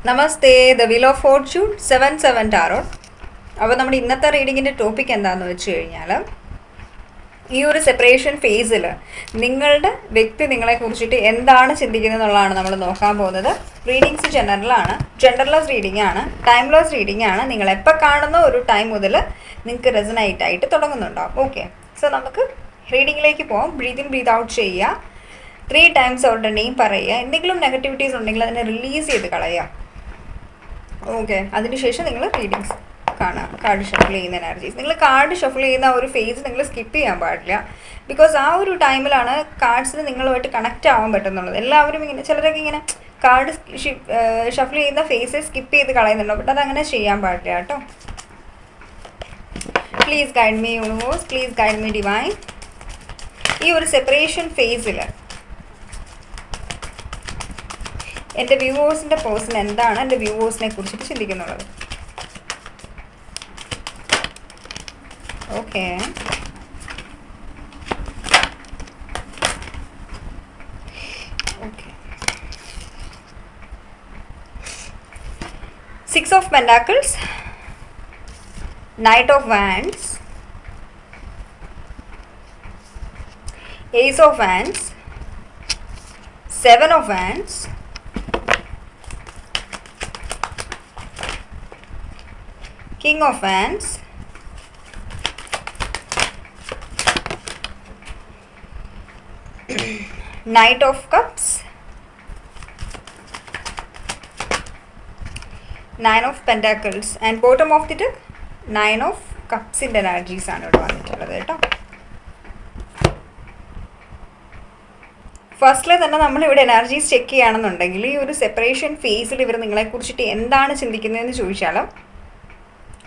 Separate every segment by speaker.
Speaker 1: Namaste, the wheel of Fortune 7/7 tarot. അപ്പോൾ നമ്മുടെ ഇന്നത്തെ റീഡിങ്ങിൻ്റെ ടോപ്പിക് എന്താണെന്ന് വെച്ച് കഴിഞ്ഞാൽ, ഈ ഒരു സെപ്പറേഷൻ ഫേസിൽ നിങ്ങളുടെ വ്യക്തി നിങ്ങളെക്കുറിച്ചിട്ട് എന്താണ് ചിന്തിക്കുന്നത് എന്നുള്ളതാണ് നമ്മൾ നോക്കാൻ പോകുന്നത്. റീഡിങ്സ് ജെൻഡർലെസ് റീഡിംഗ് ആണ്, ടൈംലെസ് റീഡിംഗ് ആണ്. നിങ്ങൾ എപ്പോൾ കാണുന്ന ഒരു ടൈം മുതൽ നിങ്ങൾക്ക് റെസനേറ്റ് ആയിട്ട് തുടങ്ങുന്നുണ്ടാവും. ഓക്കെ, സോ നമുക്ക് റീഡിങ്ങിലേക്ക് പോകാം. ബ്രീത്ത് ഇൻ ബ്രീത്ത് ഔട്ട് ചെയ്യുക. 3 times അവരുടെ നെയിം പറയുക. എന്തെങ്കിലും നെഗറ്റിവിറ്റീസ് ഉണ്ടെങ്കിൽ അതിനെ റിലീസ് ചെയ്ത് കളയുക. ഓക്കെ, അതിനുശേഷം നിങ്ങൾ റീഡിങ്സ് കാണാം. കാർഡ് ഷഫിൾ ചെയ്യുന്ന എനർജീസ്, നിങ്ങൾ കാർഡ് ഷഫിൾ ചെയ്യുന്ന ഒരു ഫേസ് നിങ്ങൾ സ്കിപ്പ് ചെയ്യാൻ പാടില്ല. ബിക്കോസ് ആ ഒരു ടൈമിലാണ് കാർഡ്സിന് നിങ്ങളുമായിട്ട് കണക്റ്റ് ആവാൻ പറ്റുന്നുള്ളത്. എല്ലാവരും ഇങ്ങനെ, ചിലരൊക്കെ ഇങ്ങനെ കാർഡ് ഷഫിൾ ചെയ്യുന്ന ഫേസ് സ്കിപ്പ് ചെയ്ത് കളയുന്നുണ്ടോ, ബട്ട് അതങ്ങനെ ചെയ്യാൻ പാടില്ല കേട്ടോ. Please guide me universe, please guide me divine. ഈ ഒരു സെപ്പറേഷൻ ഫേസിൽ എൻ്റെ വ്യൂവേഴ്സിൻ്റെ പേഴ്സൺ എന്താണ് എൻ്റെ വ്യൂവേഴ്സിനെ കുറിച്ചിട്ട് ചിന്തിക്കുന്നുള്ളത്. Okay, okay. 6 of Pentacles, Knight of Wands, Ace of Wands, 7 of Wands, King of Wands, Knight of Cups, 9 of Pentacles, and bottom of the deck 9 of Cups in energies ആണ് ഇവിടെ വന്നിട്ടുള്ളത് കേട്ടോ. ഫസ്റ്റിലെ തന്നെ നമ്മളിവിടെ എനർജീസ് ചെക്ക് ചെയ്യുകയാണെന്നുണ്ടെങ്കിൽ, ഈ ഒരു separation ഫേസിൽ ഇവർ നിങ്ങളെക്കുറിച്ചിട്ട് എന്താണ് ചിന്തിക്കുന്നതെന്ന് ചോദിച്ചാലും,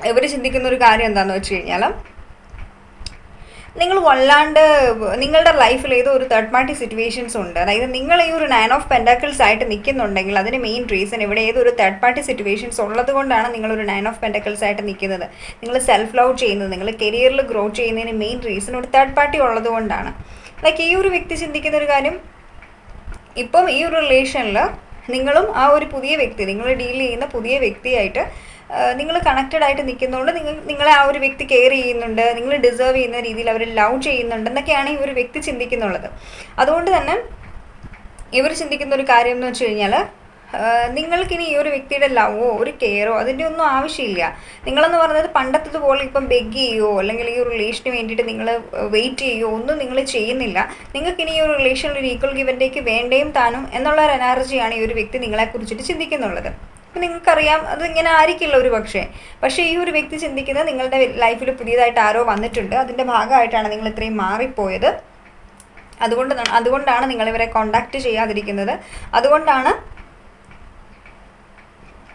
Speaker 1: ഇവർ ചിന്തിക്കുന്ന ഒരു കാര്യം എന്താണെന്ന് വെച്ച് കഴിഞ്ഞാൽ, നിങ്ങൾ വല്ലാണ്ട് നിങ്ങളുടെ ലൈഫിൽ ഏതോ ഒരു തേർഡ് പാർട്ടി സിറ്റുവേഷൻസ് ഉണ്ട്. അതായത് നിങ്ങൾ ഈ ഒരു 9 of Pentacles ആയിട്ട് നിൽക്കുന്നുണ്ടെങ്കിൽ അതിന് മെയിൻ റീസൺ ഇവിടെ ഏതോ ഒരു തേർഡ് പാർട്ടി സിറ്റുവേഷൻസ് ഉള്ളത് കൊണ്ടാണ് നിങ്ങളൊരു 9 of Pentacles ആയിട്ട് നിൽക്കുന്നത്. നിങ്ങൾ സെൽഫ് ലവ് ചെയ്യുന്നത്, നിങ്ങൾ കരിയറിൽ ഗ്രോ ചെയ്യുന്നതിന് മെയിൻ റീസൺ ഒരു തേർഡ് പാർട്ടി ഉള്ളത് കൊണ്ടാണ്. ലൈക്ക് ഈ ഒരു വ്യക്തി ചിന്തിക്കുന്ന ഒരു കാര്യം, ഇപ്പം ഈ ഒരു റിലേഷനിൽ നിങ്ങളും ആ ഒരു പുതിയ വ്യക്തി, നിങ്ങൾ ഡീൽ ചെയ്യുന്ന പുതിയ വ്യക്തിയായിട്ട് നിങ്ങൾ കണക്റ്റഡ് ആയിട്ട് നിൽക്കുന്നതുകൊണ്ട് നിങ്ങളെ ആ ഒരു വ്യക്തി കെയർ ചെയ്യുന്നുണ്ട്, നിങ്ങൾ ഡിസേർവ് ചെയ്യുന്ന രീതിയിൽ അവർ ലവ് ചെയ്യുന്നുണ്ട് എന്നൊക്കെയാണ് ഈ ഒരു വ്യക്തി ചിന്തിക്കുന്നുള്ളത്. അതുകൊണ്ട് തന്നെ ഇവർ ചിന്തിക്കുന്ന ഒരു കാര്യം എന്ന് വെച്ച് കഴിഞ്ഞാൽ, നിങ്ങൾക്കിനി ഈ ഒരു വ്യക്തിയുടെ ലവോ ഒരു കെയറോ അതിൻ്റെ ഒന്നും ആവശ്യമില്ല. നിങ്ങളെന്ന് പറയുന്നത് പണ്ടത്തതുപോലെ ഇപ്പം ബെഗ് ചെയ്യുമോ അല്ലെങ്കിൽ ഈ ഒരു റിലേഷന് വേണ്ടിയിട്ട് നിങ്ങൾ വെയിറ്റ് ചെയ്യുമോ ഒന്നും നിങ്ങൾ ചെയ്യുന്നില്ല. നിങ്ങൾക്കിനി ഈ ഒരു റിലേഷനിൽ ഒരു ഈക്വൽ ഗിവ് ആൻഡ് ടേക്ക് വേണ്ടയും താനും എന്നുള്ള ഒരു എനർജിയാണ് ഈ ഒരു വ്യക്തി നിങ്ങളെക്കുറിച്ചിട്ട് ചിന്തിക്കുന്നുള്ളത്. അപ്പം നിങ്ങൾക്കറിയാം അതിങ്ങനെ ആയിരിക്കില്ല ഒരു പക്ഷേ ഈ ഒരു വ്യക്തി ചിന്തിക്കുന്നത്, നിങ്ങളുടെ ലൈഫിൽ പുതിയതായിട്ട് ആരോ വന്നിട്ടുണ്ട്, അതിൻ്റെ ഭാഗമായിട്ടാണ് നിങ്ങൾ ഇത്രയും മാറിപ്പോയത്. അതുകൊണ്ടാണ് നിങ്ങളിവരെ കോണ്ടാക്റ്റ് ചെയ്യാതിരിക്കുന്നത്. അതുകൊണ്ടാണ്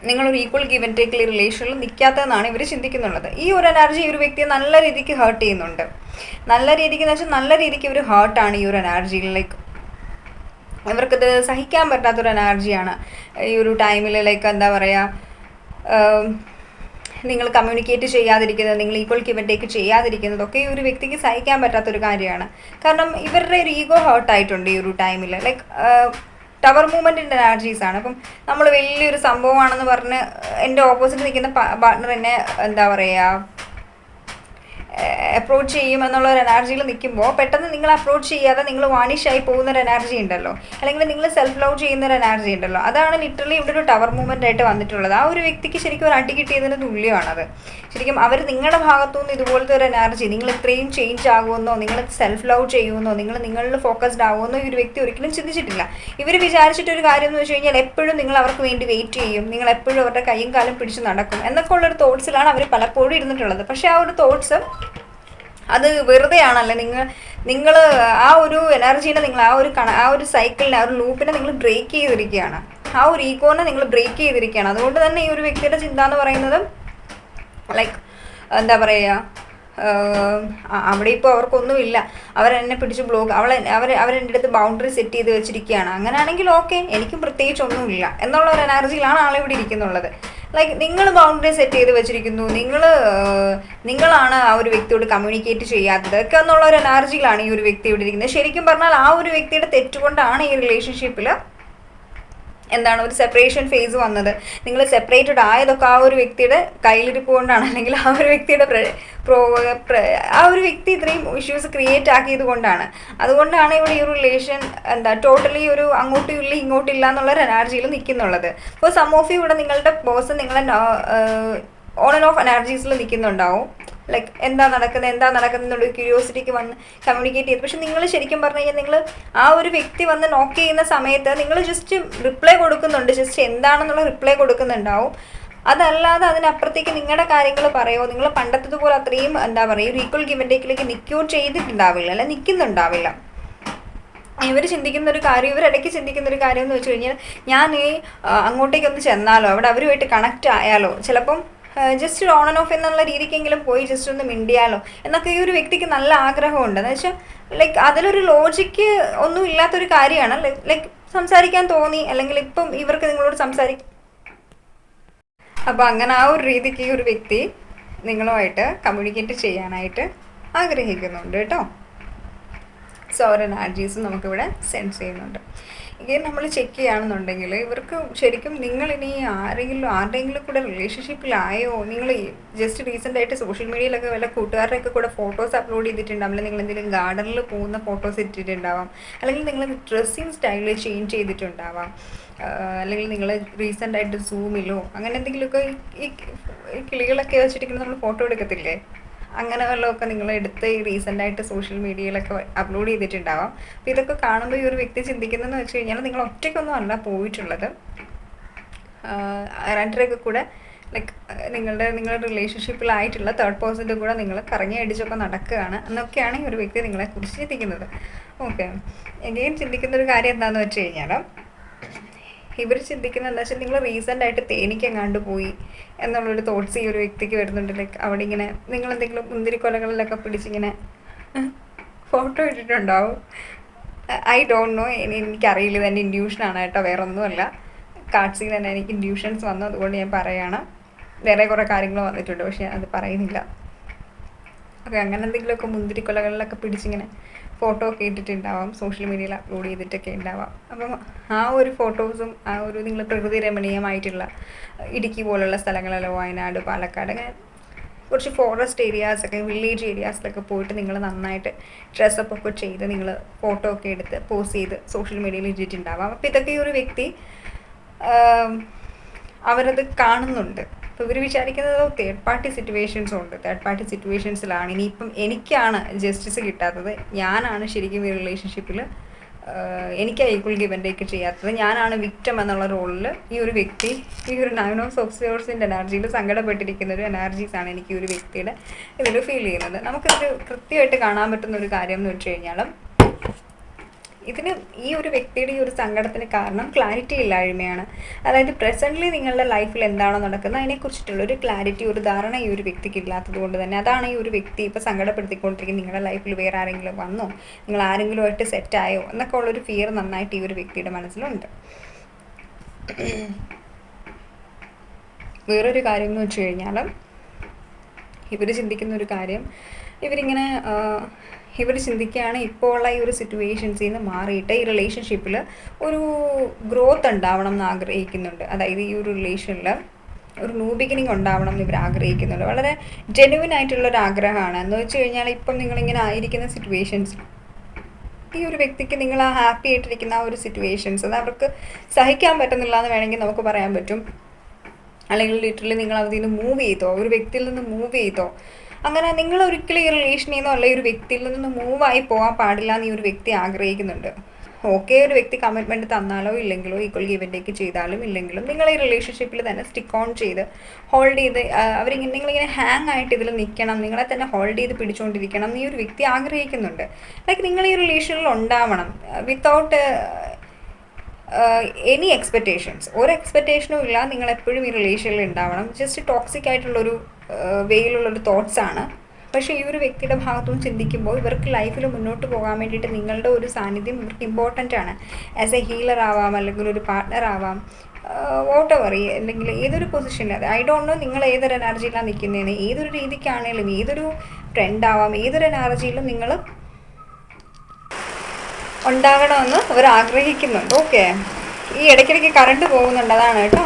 Speaker 1: നിങ്ങളൊരു ഈക്വൽ ഗിവ് ആൻഡ് ടേക്ക് റിലേഷനിൽ നിൽക്കാത്തതെന്നാണ് ഇവർ ചിന്തിക്കുന്നുള്ളത്. ഈ ഒരു എനർജി ഈ ഒരു വ്യക്തിയെ നല്ല രീതിക്ക് ഹേർട്ട് ചെയ്യുന്നുണ്ട്. നല്ല രീതിക്ക് എന്ന് വെച്ചാൽ നല്ല രീതിക്ക് ഒരു ഹേർട്ടാണ് ഈ ഒരു എനർജിയിൽ. ലൈക്ക് ഇവർക്കത് സഹിക്കാൻ പറ്റാത്തൊരു എനർജിയാണ് ഈ ഒരു ടൈമിൽ. ലൈക്ക് എന്താ പറയുക, നിങ്ങൾ കമ്മ്യൂണിക്കേറ്റ് ചെയ്യാതിരിക്കുന്നത്, നിങ്ങൾ ഈക്വൽ ഗിവ് ആൻഡ് ടേക്ക് ചെയ്യാതിരിക്കുന്നതൊക്കെ ഈ ഒരു വ്യക്തിക്ക് സഹിക്കാൻ പറ്റാത്തൊരു കാര്യമാണ്. കാരണം ഇവരുടെ ഒരു ഈഗോ ഹേർട്ടായിട്ടുണ്ട് ഈ ഒരു ടൈമിൽ. ലൈക്ക് ടവർ മൂവ്മെൻറ്റിൻ്റെ എനർജീസാണ്. അപ്പം നമ്മൾ വലിയൊരു സംഭവമാണെന്ന് പറഞ്ഞ് എൻ്റെ ഓപ്പോസിറ്റ് നിൽക്കുന്ന പാർട്ട്ണർ എന്നെ എന്താ പറയുക അപ്രോച്ച് ചെയ്യും എന്നുള്ളൊരു എനർജിയിൽ നിൽക്കുമ്പോൾ, പെട്ടെന്ന് നിങ്ങൾ അപ്രോച്ച് ചെയ്യാതെ നിങ്ങൾ വാണിഷായി പോകുന്നൊരു എനർജി ഉണ്ടല്ലോ, അല്ലെങ്കിൽ നിങ്ങൾ സെൽഫ് ലവ് ചെയ്യുന്നൊരു എനർജി ഉണ്ടല്ലോ, അതാണ് ലിറ്ററലി ഇവിടെ ഒരു ടവർ മൂവ്മെൻ്റ് ആയിട്ട് വന്നിട്ടുള്ളത്. ആ ഒരു വ്യക്തിക്ക് ശരിക്കും ഒരു അടി കിട്ടിയതിന് തുല്യമാണത്. ശരിക്കും അവർ നിങ്ങളുടെ ഭാഗത്തുനിന്ന് ഇതുപോലത്തെ ഒരു എനർജി, നിങ്ങൾ ഇത്രയും ചേഞ്ച് ആകുമെന്നോ, നിങ്ങൾ സെൽഫ് ലവ് ചെയ്യുമെന്നോ, നിങ്ങൾ നിങ്ങളിൽ ഫോക്കസ്ഡ് ആകുമെന്നോ ഈ ഒരു വ്യക്തി ഒരിക്കലും ചിന്തിച്ചിട്ടില്ല. ഇവർ വിചാരിച്ചിട്ടൊരു കാര്യം എന്ന് വെച്ച് കഴിഞ്ഞാൽ, എപ്പോഴും നിങ്ങൾ അവർക്ക് വേണ്ടി വെയിറ്റ് ചെയ്യും, നിങ്ങൾ എപ്പോഴും അവരുടെ കൈയും കാലും പിടിച്ച് നടക്കും എന്നൊക്കെ ഉള്ളൊരു തോട്ട്സിലാണ് അവർ പലപ്പോഴും ഇരുന്നിട്ടുള്ളത്. പക്ഷേ ആ ഒരു തോട്ട്സ് അത് വെറുതെയാണല്ലേ. നിങ്ങൾ ആ ഒരു എനർജീനെ, നിങ്ങൾ ആ ഒരു സൈക്കിളിനെ, ആ ഒരു ലൂപ്പിനെ നിങ്ങൾ ബ്രേക്ക് ചെയ്തിരിക്കുകയാണ്. ആ ഒരു ഈഗോനെ നിങ്ങൾ ബ്രേക്ക് ചെയ്തിരിക്കുകയാണ്. അതുകൊണ്ട് തന്നെ ഈ ഒരു വ്യക്തിയുടെ ചിന്ത എന്ന് പറയുന്നത്, ലൈക്ക് എന്താ പറയുക, അവിടെ ഇപ്പോൾ അവർക്കൊന്നുമില്ല, അവരെന്നെ പിടിച്ച് ബ്ലോക്ക്, അവരെൻ്റെ അടുത്ത് ബൗണ്ടറി സെറ്റ് ചെയ്ത് വെച്ചിരിക്കുകയാണ്. അങ്ങനെയാണെങ്കിൽ ഓക്കെ, എനിക്കും പ്രത്യേകിച്ച് ഒന്നുമില്ല എന്നുള്ള ഒരു എനർജിയിലാണ് ആളിവിടെ ഇരിക്കുന്നുള്ളത്. ലൈക്ക് നിങ്ങൾ ബൗണ്ടറി സെറ്റ് ചെയ്ത് വെച്ചിരിക്കുന്നു, നിങ്ങളാണ് ആ ഒരു വ്യക്തിയോട് കമ്മ്യൂണിക്കേറ്റ് ചെയ്യാത്തത് ഒക്കെ എന്നുള്ള ഒരു എനർജിയിലാണ് ഈ ഒരു വ്യക്തി ഇവിടെ ഇരിക്കുന്നത്. ശരിക്കും പറഞ്ഞാൽ ആ ഒരു വ്യക്തിയുടെ തെറ്റുകൊണ്ടാണ് ഈ റിലേഷൻഷിപ്പിൽ എന്താണ് ഒരു സെപ്പറേഷൻ ഫേസ് വന്നത്, നിങ്ങൾ സെപ്പറേറ്റഡ് ആയതൊക്കെ ആ ഒരു വ്യക്തിയുടെ കയ്യിലിരിപ്പ് കൊണ്ടാണ്, അല്ലെങ്കിൽ ആ ഒരു വ്യക്തിയുടെ ആ ഒരു വ്യക്തി ഇത്രയും ഇഷ്യൂസ് ക്രിയേറ്റ് ആക്കിയത് കൊണ്ടാണ്. അതുകൊണ്ടാണ് ഇവിടെ ഈ ഒരു റിലേഷൻ ടോട്ടലി ഒരു അങ്ങോട്ടും ഇല്ല ഇങ്ങോട്ടും ഇല്ല എന്നുള്ളൊരു എനർജിയിൽ നിൽക്കുന്നുള്ളത്. അപ്പോൾ സം ഓഫ് യു ഇവിടെ നിങ്ങളുടെ പേഴ്സൺ നിങ്ങളെ ഓൺ ആൻഡ് ഓഫ് എനർജീസിൽ നിൽക്കുന്നുണ്ടാവും. ലൈക്ക് എന്താ നടക്കുന്നത് എന്നുള്ള ക്യൂരിയോസിറ്റിക്ക് വന്ന് കമ്മ്യൂണിക്കേറ്റ് ചെയ്ത്. പക്ഷെ നിങ്ങൾ ശരിക്കും പറഞ്ഞു കഴിഞ്ഞാൽ നിങ്ങൾ ആ ഒരു വ്യക്തി വന്ന് നോക്ക് ചെയ്യുന്ന സമയത്ത് നിങ്ങൾ ജസ്റ്റ് റിപ്ലൈ കൊടുക്കുന്നുണ്ട്, ജസ്റ്റ് എന്താണെന്നുള്ള റിപ്ലൈ കൊടുക്കുന്നുണ്ടാവും. അതല്ലാതെ അതിനപ്പുറത്തേക്ക് നിങ്ങളുടെ കാര്യങ്ങൾ പറയുമോ, നിങ്ങൾ പണ്ടത്തതുപോലെ അത്രയും എന്താ പറയുക ഒരു ഈക്വൽ ഗിവ് ആൻഡ് ടേക്കിലേക്ക് നിൽക്കുകയോ ചെയ്തിട്ടുണ്ടാവില്ല, അല്ലെ നിൽക്കുന്നുണ്ടാവില്ല. ഇവർ ചിന്തിക്കുന്ന ഒരു കാര്യം, ഇവരിടയ്ക്ക് ചിന്തിക്കുന്ന ഒരു കാര്യം എന്ന് വെച്ച് കഴിഞ്ഞാൽ ഞാൻ അങ്ങോട്ടേക്കൊന്ന് ചെന്നാലോ, അവിടെ അവരുമായിട്ട് കണക്റ്റ് ആയാലോ, ചിലപ്പം ജസ്റ്റ് ഓൺ ആൻഡ് ഓഫ് എന്നുള്ള രീതിക്കെങ്കിലും പോയി ജസ്റ്റ് ഒന്ന് മിണ്ടിയാലോ എന്നൊക്കെ ഈ ഒരു വ്യക്തിക്ക് നല്ല ആഗ്രഹമുണ്ട്. എന്ന് വെച്ചാൽ ലൈക്ക് അതിലൊരു ലോജിക്ക് ഒന്നും ഇല്ലാത്തൊരു കാര്യമാണ്. ലൈക്ക് സംസാരിക്കാൻ തോന്നി, അല്ലെങ്കിൽ ഇപ്പം ഇവർക്ക് നിങ്ങളോട് അപ്പോൾ അങ്ങനെ ആ ഒരു രീതിക്ക് ഈ ഒരു വ്യക്തി നിങ്ങളുമായിട്ട് കമ്മ്യൂണിക്കേറ്റ് ചെയ്യാനായിട്ട് ആഗ്രഹിക്കുന്നുണ്ട് കേട്ടോ. സോ ഒരു എനർജീസ് നമുക്കിവിടെ സെൻസ് ചെയ്യുന്നുണ്ട്. ഇങ്ങനെ നമ്മൾ ചെക്ക് ചെയ്യുകയാണെന്നുണ്ടെങ്കിൽ ഇവർക്ക് ശരിക്കും നിങ്ങളിനി ആരുടെയെങ്കിലും കൂടെ റിലേഷൻഷിപ്പിലായോ, നിങ്ങൾ ജസ്റ്റ് റീസെൻ്റായിട്ട് സോഷ്യൽ മീഡിയയിലൊക്കെ വല്ല കൂട്ടുകാരുടെയൊക്കെ കൂടെ ഫോട്ടോസ് അപ്ലോഡ് ചെയ്തിട്ടുണ്ടാവും, അല്ലെങ്കിൽ നിങ്ങൾ എന്തെങ്കിലും ഗാർഡനിൽ പോകുന്ന ഫോട്ടോസ് ഇട്ടിട്ടുണ്ടാവാം, അല്ലെങ്കിൽ നിങ്ങൾ ഡ്രസ്സിങ് സ്റ്റൈല് ചേഞ്ച് ചെയ്തിട്ടുണ്ടാവാം, അല്ലെങ്കിൽ നിങ്ങൾ റീസെൻ്റായിട്ട് സൂമിലോ അങ്ങനെ എന്തെങ്കിലുമൊക്കെ ഈ കിളികളൊക്കെ വെച്ചിട്ടിങ്ങനെ നമ്മൾ ഫോട്ടോ എടുക്കത്തില്ലേ, അങ്ങനെ വല്ലതൊക്കെ നിങ്ങൾ എടുത്ത് ഈ റീസെൻ്റായിട്ട് സോഷ്യൽ മീഡിയയിലൊക്കെ അപ്ലോഡ് ചെയ്തിട്ടുണ്ടാവാം. അപ്പോൾ ഇതൊക്കെ കാണുമ്പോൾ ഈ ഒരു വ്യക്തി ചിന്തിക്കുന്നതെന്ന് വെച്ച് കഴിഞ്ഞാൽ നിങ്ങൾ ഒറ്റയ്ക്കൊന്നും അല്ല പോയിട്ടുള്ളത്, രണ്ടരയൊക്കെ കൂടെ ലൈക്ക് നിങ്ങളുടെ റിലേഷൻഷിപ്പിലായിട്ടുള്ള തേർഡ് പേഴ്സൻ്റെ കൂടെ നിങ്ങൾ കറങ്ങി അടിച്ചൊക്കെ നടക്കുകയാണ് എന്നൊക്കെയാണ് ഈ ഒരു വ്യക്തി നിങ്ങളെക്കുറിച്ച് ചിന്തിക്കുന്നത്. ഓക്കെ, എഗെയിൻ ചിന്തിക്കുന്ന ഒരു കാര്യം എന്താണെന്ന് വെച്ച് കഴിഞ്ഞാൽ ഇവർ ചിന്തിക്കുന്നത് എന്താ വെച്ചാൽ നിങ്ങൾ റീസെൻ്റായിട്ട് തേനിക്കെങ്ങാണ്ട് പോയി എന്നുള്ളൊരു തോട്ട്സ് ഈ ഒരു വ്യക്തിക്ക് വരുന്നുണ്ട്. ലൈക്ക് അവിടെ ഇങ്ങനെ നിങ്ങളെന്തെങ്കിലും മുന്തിരിക്കൊലകളിലൊക്കെ പിടിച്ചിങ്ങനെ ഫോട്ടോ ഇട്ടിട്ടുണ്ടാവും. ഐ ഡോണ്ട് നോ, എനിക്കറിയില്ല, ഇതെൻ്റെ ഇൻഡ്യൂഷനാണ് കേട്ടോ, വേറെ ഒന്നുമല്ല. കാർഡ്സിൽ തന്നെ എനിക്ക് ഇൻഡ്യൂഷൻസ് വന്നു, അതുകൊണ്ട് ഞാൻ പറയുകയാണ്. വേറെ കുറേ കാര്യങ്ങൾ വന്നിട്ടുണ്ട്, പക്ഷേ അത് പറയുന്നില്ല. ഓക്കെ, അങ്ങനെ എന്തെങ്കിലുമൊക്കെ മുന്തിരിക്കൊലകളിലൊക്കെ പിടിച്ചിങ്ങനെ ഫോട്ടോ ഒക്കെ ഇട്ടിട്ടുണ്ടാവാം, സോഷ്യൽ മീഡിയയിൽ അപ്ലോഡ് ചെയ്തിട്ടൊക്കെ ഉണ്ടാവാം. അപ്പം ആ ഒരു ഫോട്ടോസും ആ ഒരു നിങ്ങൾ പ്രകൃതി രമണീയമായിട്ടുള്ള ഇടുക്കി പോലുള്ള സ്ഥലങ്ങളല്ലോ, വയനാട്, പാലക്കാട്, അങ്ങനെ കുറച്ച് ഫോറസ്റ്റ് ഏരിയാസൊക്കെ വില്ലേജ് ഏരിയാസിലൊക്കെ പോയിട്ട് നിങ്ങൾ നന്നായിട്ട് ഡ്രസ്സപ്പ് ഒക്കെ ചെയ്ത് നിങ്ങൾ ഫോട്ടോ ഒക്കെ എടുത്ത് പോസ്റ്റ് ചെയ്ത് സോഷ്യൽ മീഡിയയിൽ ഇട്ടിട്ടുണ്ടാവാം. അപ്പോൾ ഇതൊക്കെ ഈ ഒരു വ്യക്തി അവരത് കാണുന്നുണ്ട്. അപ്പോൾ ഇവർ വിചാരിക്കുന്നത് തേർഡ് പാർട്ടി സിറ്റുവേഷൻസും ഉണ്ട്. തേർഡ് പാർട്ടി സിറ്റുവേഷൻസിലാണ് ഇനിയിപ്പം എനിക്കാണ് ജസ്റ്റിസ് കിട്ടാത്തത്, ഞാനാണ് ശരിക്കും ഈ റിലേഷൻഷിപ്പിൽ എനിക്ക് ഈക്വൽ ഗിവ് ആൻഡ് ടേക്ക് ചെയ്യാത്തത്, ഞാനാണ് വിക്ടം എന്നുള്ള റോളിൽ ഈ ഒരു വ്യക്തി ഈ ഒരു 9 ഓഫ് സോഴ്സിൻ്റെ എനർജിയിൽ സങ്കടപ്പെട്ടിരിക്കുന്ന ഒരു എനർജീസാണ് എനിക്ക് ഈ ഒരു വ്യക്തിയുടെ ഇതിൽ ഫീൽ ചെയ്യുന്നത്. നമുക്കിത് കൃത്യമായിട്ട് കാണാൻ പറ്റുന്ന ഒരു കാര്യം എന്ന് വെച്ച് കഴിഞ്ഞാൽ ഇതിന് ഈ ഒരു വ്യക്തിയുടെ ഈ ഒരു സങ്കടത്തിന് കാരണം ക്ലാരിറ്റി ഇല്ലായ്മയാണ്. അതായത് പ്രസൻ്റ്ലി നിങ്ങളുടെ ലൈഫിൽ എന്താണോ നടക്കുന്നത് അതിനെക്കുറിച്ചിട്ടുള്ളൊരു ക്ലാരിറ്റി, ഒരു ധാരണ ഈ ഒരു വ്യക്തിക്ക് ഇല്ലാത്തത് കൊണ്ട് തന്നെ അതാണ് ഈ ഒരു വ്യക്തി ഇപ്പോൾ സങ്കടപ്പെടുത്തിക്കൊണ്ടിരിക്കുന്നത്. നിങ്ങളുടെ ലൈഫിൽ വേറെ ആരെങ്കിലും വന്നോ, നിങ്ങൾ ആരെങ്കിലുമായിട്ട് സെറ്റായോ എന്നൊക്കെ ഉള്ളൊരു ഫിയർ നന്നായിട്ട് ഈ ഒരു വ്യക്തിയുടെ മനസ്സിലുണ്ട്. വേറൊരു കാര്യം എന്ന് വെച്ച് കഴിഞ്ഞാൽ ഇവർ ചിന്തിക്കുന്ന ഒരു കാര്യം, ഇവർ ചിന്തിക്കുകയാണ് ഇപ്പോൾ ഉള്ള ഈ ഒരു സിറ്റുവേഷൻസിൽ നിന്ന് മാറിയിട്ട് ഈ റിലേഷൻഷിപ്പിൽ ഒരു ഗ്രോത്ത് ഉണ്ടാവണം എന്ന് ആഗ്രഹിക്കുന്നുണ്ട്. അതായത് ഈ ഒരു റിലേഷനിൽ ഒരു ന്യൂ ബിഗിനിങ് ഉണ്ടാവണം എന്ന് ഇവർ ആഗ്രഹിക്കുന്നുണ്ട്. വളരെ ജെന്യുവൻ ആയിട്ടുള്ളൊരു ആഗ്രഹമാണ്. എന്ന് വെച്ച് കഴിഞ്ഞാൽ ഇപ്പം നിങ്ങളിങ്ങനെ ആയിരിക്കുന്ന സിറ്റുവേഷൻസ് ഈ ഒരു വ്യക്തിക്ക് നിങ്ങൾ ആ ഹാപ്പി ആയിട്ടിരിക്കുന്ന ആ ഒരു സിറ്റുവേഷൻസ് അത് അവർക്ക് സഹിക്കാൻ പറ്റുന്നില്ല എന്ന് വേണമെങ്കിൽ നമുക്ക് പറയാൻ പറ്റും. അല്ലെങ്കിൽ ലിറ്ററലി നിങ്ങൾ അതിൽ നിന്ന് മൂവ് ചെയ്തോ, ഒരു വ്യക്തിയിൽ നിന്ന് മൂവ് ചെയ്തോ, അങ്ങനെ നിങ്ങൾ ഒരിക്കലും ഈ റിലേഷനിൽ നിന്നോ അല്ലെങ്കിൽ ഒരു വ്യക്തിയിൽ നിന്ന് മൂവായി പോകാൻ പാടില്ല എന്ന് ഈ ഒരു വ്യക്തി ആഗ്രഹിക്കുന്നുണ്ട്. ഓക്കെ, ഒരു വ്യക്തി കമ്മിറ്റ്മെൻറ്റ് തന്നാലോ ഇല്ലെങ്കിലോ ഈക്വൽ ഗിവ് ആൻഡ് ടേക്ക് ചെയ്താലും ഇല്ലെങ്കിലും നിങ്ങൾ ഈ റിലേഷൻഷിപ്പിൽ തന്നെ സ്റ്റിക്ക് ഓൺ ചെയ്ത് ഹോൾഡ് ചെയ്ത് നിങ്ങളിങ്ങനെ ഹാങ് ആയിട്ട് ഇതിൽ നിൽക്കണം, നിങ്ങളെ തന്നെ ഹോൾഡ് ചെയ്ത് പിടിച്ചുകൊണ്ടിരിക്കണം എന്ന് ഈ ഒരു വ്യക്തി ആഗ്രഹിക്കുന്നുണ്ട്. ലൈക്ക് നിങ്ങൾ ഈ റിലേഷനിൽ ഉണ്ടാവണം വിത്തൗട്ട് എനി എക്സ്പെക്റ്റേഷൻസ്. ഒരു എക്സ്പെക്റ്റേഷനും ഇല്ല, നിങ്ങൾ എപ്പോഴും ഈ റിലേഷനിൽ ഉണ്ടാവണം. ജസ്റ്റ് ടോക്സിക് ആയിട്ടുള്ളൊരു വേയിലുള്ളൊരു തോട്ട്സാണ്. പക്ഷേ ഈ ഒരു വ്യക്തിയുടെ ഭാഗത്തുനിന്ന് ചിന്തിക്കുമ്പോൾ ഇവർക്ക് ലൈഫിൽ മുന്നോട്ട് പോകാൻ വേണ്ടിയിട്ട് നിങ്ങളുടെ ഒരു സാന്നിധ്യം ഇവർക്ക് ഇമ്പോർട്ടൻ്റ് ആണ്. ആസ് എ ഹീലർ ആവാം, അല്ലെങ്കിൽ ഒരു പാർട്ട്ണർ ആവാം, വോട്ട് എവർ, അല്ലെങ്കിൽ ഏതൊരു പൊസിഷനിൽ, അത് ഐ ഡോണ്ട് നോ നിങ്ങൾ ഏതൊരു എനർജിയിലാണ് നിൽക്കുന്നതെന്ന്, ഏതൊരു രീതിക്കാണെങ്കിലും, ഏതൊരു ട്രെൻഡ് ആവാം, ഏതൊരു എനർജിയിലും നിങ്ങൾ ഉണ്ടാകണമെന്ന് അവർ ആഗ്രഹിക്കുന്നുണ്ട്. ഓക്കെ, ഈ ഇടയ്ക്കിടയ്ക്ക് കറണ്ട് പോകുന്നുണ്ട്, അതാണ് കേട്ടോ.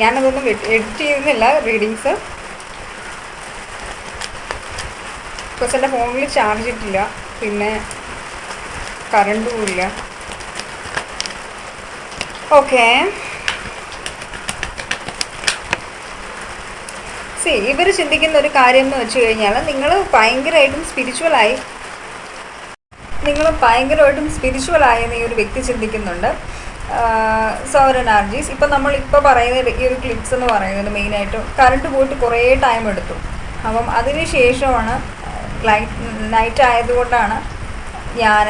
Speaker 1: ഞാനതൊന്നും എഡിറ്റ് ചെയ്യുന്നില്ല റീഡിങ്സ്, ബിക്കോസ് എൻ്റെ ഫോണിൽ ചാർജ് ഇട്ടില്ല, പിന്നെ കറണ്ടും ഇല്ല. ഓക്കെ, ഇവർ ചിന്തിക്കുന്ന ഒരു കാര്യം എന്ന് വെച്ച് കഴിഞ്ഞാൽ നിങ്ങൾ ഭയങ്കരമായിട്ടും സ്പിരിച്വലായെന്ന് ഈ ഒരു വ്യക്തി ചിന്തിക്കുന്നുണ്ട്. സൗർ എനർജീസ് ഇപ്പം നമ്മളിപ്പോൾ പറയുന്ന ഈ ഒരു ക്ലിപ്സ് എന്ന് പറയുന്നത് മെയിനായിട്ടും കറണ്ട് പോയിട്ട് കുറേ ടൈം എടുത്തു. അപ്പം അതിന് ശേഷമാണ് നൈറ്റ് ആയതുകൊണ്ടാണ് ഞാൻ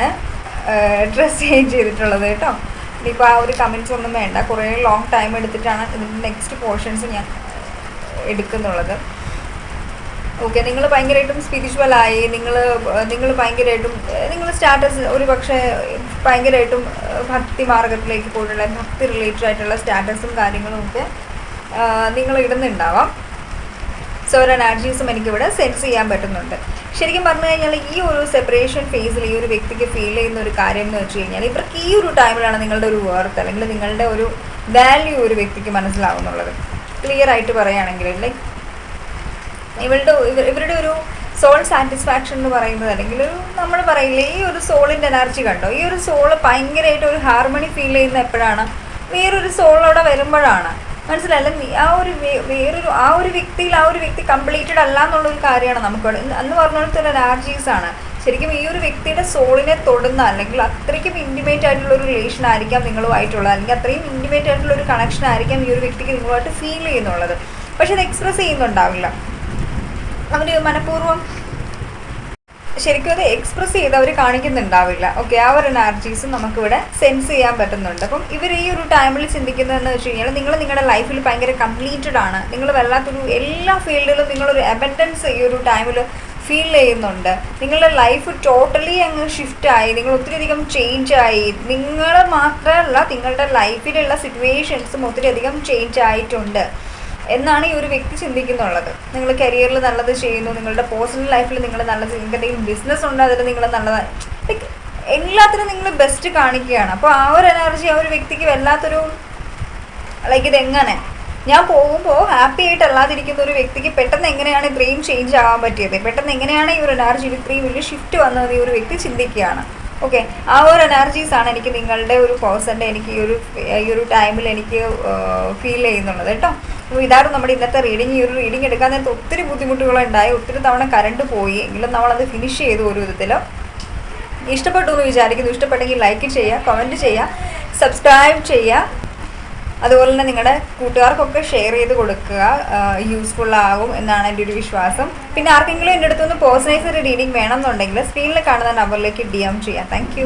Speaker 1: ഡ്രസ്സ് ചേഞ്ച് ചെയ്തിട്ടുള്ളത് കേട്ടോ. ഇനിയിപ്പോൾ ആ ഒരു കമൻറ്റ്സ് ഒന്നും വേണ്ട, കുറേ ലോങ് ടൈം എടുത്തിട്ടാണ് ഇതിൻ്റെ നെക്സ്റ്റ് പോർഷൻസ് ഞാൻ എടുക്കുന്നുള്ളത്. ഓക്കെ, നിങ്ങൾ ഭയങ്കരമായിട്ടും സ്പിരിച്വലായി, നിങ്ങൾ ഭയങ്കരമായിട്ടും നിങ്ങൾ സ്റ്റാറ്റസ് ഒരു പക്ഷേ ഭയങ്കരമായിട്ടും ഭക്തി മാർഗത്തിലേക്ക് പോയിട്ടുള്ള ഭക്തി റിലേറ്റഡ് ആയിട്ടുള്ള സ്റ്റാറ്റസും കാര്യങ്ങളും ഒക്കെ നിങ്ങൾ ഇടുന്നുണ്ടാവാം. സോ ഒരു എനർജീസും എനിക്കിവിടെ സെൻസ് ചെയ്യാൻ പറ്റുന്നുണ്ട്. ശരിക്കും പറഞ്ഞു കഴിഞ്ഞാൽ ഈ ഒരു സെപ്പറേഷൻ ഫേസിൽ ഈ ഒരു വ്യക്തിക്ക് ഫീൽ ചെയ്യുന്ന ഒരു കാര്യം എന്ന് വെച്ച് കഴിഞ്ഞാൽ ഇവർക്ക് ഈ ഒരു ടൈമിലാണ് നിങ്ങളുടെ ഒരു വർത്ത് അല്ലെങ്കിൽ നിങ്ങളുടെ ഒരു വാല്യൂ ഒരു വ്യക്തിക്ക് മനസ്സിലാവുന്നുള്ളത്. ക്ലിയർ ആയിട്ട് പറയുകയാണെങ്കിൽ ലൈക്ക് ഇവരുടെ ഒരു സോൾ സാറ്റിസ്ഫാക്ഷൻ എന്ന് പറയുന്നത്, അല്ലെങ്കിൽ ഒരു നമ്മൾ പറയില്ലേ ഈ ഒരു സോളിൻ്റെ എനർജി കണ്ടോ, ഈ ഒരു സോള് ഭയങ്കരമായിട്ട് ഒരു ഹാർമണി ഫീൽ ചെയ്യുന്ന എപ്പോഴാണ്, വേറൊരു സോളോടെ വരുമ്പോഴാണ്. മനസ്സിലല്ല, ആ ഒരു വ്യക്തി കംപ്ലീറ്റഡ് അല്ല എന്നുള്ളൊരു കാര്യമാണ് നമുക്ക് അന്ന് പറഞ്ഞ പോലെ തന്നെ എനർജീസാണ്. ശരിക്കും ഈ ഒരു വ്യക്തിയുടെ സോളിനെ തൊടുന്ന അല്ലെങ്കിൽ അത്രയ്ക്കും ഇൻറ്റിമേറ്റ് ആയിട്ടുള്ള ഒരു റിലേഷൻ ആയിരിക്കാം നിങ്ങളുമായിട്ടുള്ളത്, അല്ലെങ്കിൽ അത്രയും ഇൻറ്റിമേറ്റ് ആയിട്ടുള്ള ഒരു കണക്ഷൻ ആയിരിക്കാം ഈ ഒരു വ്യക്തിക്ക് നിങ്ങളുമായിട്ട് ഫീൽ ചെയ്യുന്നുള്ളത്. പക്ഷെ അത് എക്സ്പ്രസ് ചെയ്യുന്നുണ്ടാവില്ല. അവർ മനഃപൂർവ്വം ശരിക്കും അത് എക്സ്പ്രസ് ചെയ്ത് അവർ കാണിക്കുന്നുണ്ടാവില്ല. ഓക്കെ, ആ ഒരു എനർജീസും നമുക്കിവിടെ സെൻസ് ചെയ്യാൻ പറ്റുന്നുണ്ട്. അപ്പം ഇവർ ഈ ഒരു ടൈമിൽ ചിന്തിക്കുന്നതെന്ന് വെച്ച് കഴിഞ്ഞാൽ നിങ്ങളുടെ ലൈഫിൽ ഭയങ്കര കംപ്ലീറ്റഡ് ആണ്, നിങ്ങൾ വല്ലാത്തൊരു എല്ലാ ഫീൽഡിലും നിങ്ങളൊരു അബൻഡൻസ് ഈ ഒരു ടൈമിൽ ഫീൽ ചെയ്യുന്നുണ്ട്. നിങ്ങളുടെ ലൈഫ് ടോട്ടലി അങ്ങ് ഷിഫ്റ്റായി, നിങ്ങൾ ഒത്തിരിയധികം ചേഞ്ചായി. നിങ്ങൾ മാത്രമല്ല, നിങ്ങളുടെ ലൈഫിലുള്ള സിറ്റുവേഷൻസും ഒത്തിരിയധികം ചേഞ്ച് ആയിട്ടുണ്ട് എന്നാണ് ഈ ഒരു വ്യക്തി ചിന്തിക്കുന്നുള്ളത്. നിങ്ങൾ കരിയറിൽ നല്ലത് ചെയ്യുന്നു, നിങ്ങളുടെ പേഴ്സണൽ ലൈഫിൽ നിങ്ങൾ നല്ലത്, നിങ്ങൾക്ക് എന്തെങ്കിലും ബിസിനസ് ഉണ്ട് അതിൽ നിങ്ങൾ നല്ലത്, ലൈക്ക് എല്ലാത്തിനും നിങ്ങൾ ബെസ്റ്റ് കാണിക്കുകയാണ്. അപ്പോൾ ആ ഒരു എനർജി ആ ഒരു വ്യക്തിക്ക് വല്ലാത്തൊരു ലൈക്ക് ഇതെങ്ങനെ ഞാൻ പോകുമ്പോൾ ഹാപ്പി ആയിട്ടല്ലാതിരിക്കുന്ന ഒരു വ്യക്തിക്ക് പെട്ടെന്ന് എങ്ങനെയാണ് ഇത്രയും ചേഞ്ച് ആവാൻ പറ്റിയത്, പെട്ടെന്ന് എങ്ങനെയാണ് ഈ ഒരു എനർജിയിൽ ഇത്രയും വലിയ ഷിഫ്റ്റ് വന്നത് ഈ ഒരു വ്യക്തി ചിന്തിക്കുകയാണ്. ഓക്കെ, ആ ഒരു എനർജീസാണ് എനിക്ക് നിങ്ങളുടെ ഒരു പേഴ്സൻ്റെ എനിക്ക് ഈ ഒരു ടൈമിൽ എനിക്ക് ഫീൽ ചെയ്യുന്നുള്ളത് കേട്ടോ. അപ്പോൾ ഇതാണ് നമ്മുടെ ഇന്നത്തെ റീഡിങ്. ഈ ഒരു റീഡിങ് എടുക്കാൻ നേരത്തെ ഒത്തിരി ബുദ്ധിമുട്ടുകളുണ്ടായി, ഒത്തിരി തവണ കറണ്ട് പോയി, എങ്കിലും നമ്മളത് ഫിനിഷ് ചെയ്തു ഒരു വിധത്തിൽ. ഇഷ്ടപ്പെട്ടു എന്ന് വിചാരിക്കുന്നു. ഇഷ്ടപ്പെട്ടെങ്കിൽ ലൈക്ക് ചെയ്യുക, കമൻറ്റ് ചെയ്യുക, സബ്സ്ക്രൈബ് ചെയ്യുക. അതുപോലെ തന്നെ നിങ്ങളുടെ കൂട്ടുകാർക്കൊക്കെ ഷെയർ ചെയ്ത് കൊടുക്കുക, യൂസ്ഫുൾ ആകും എന്നാണ് എൻ്റെ ഒരു വിശ്വാസം. പിന്നെ ആർക്കെങ്കിലും എൻ്റെ അടുത്തൊന്ന് പേഴ്സണലൈസ്ഡ് റീഡിങ് വേണമെന്നുണ്ടെങ്കിൽ സ്ക്രീനിൽ കാണുന്ന നമ്പറിലേക്ക് DM ചെയ്യാം. താങ്ക്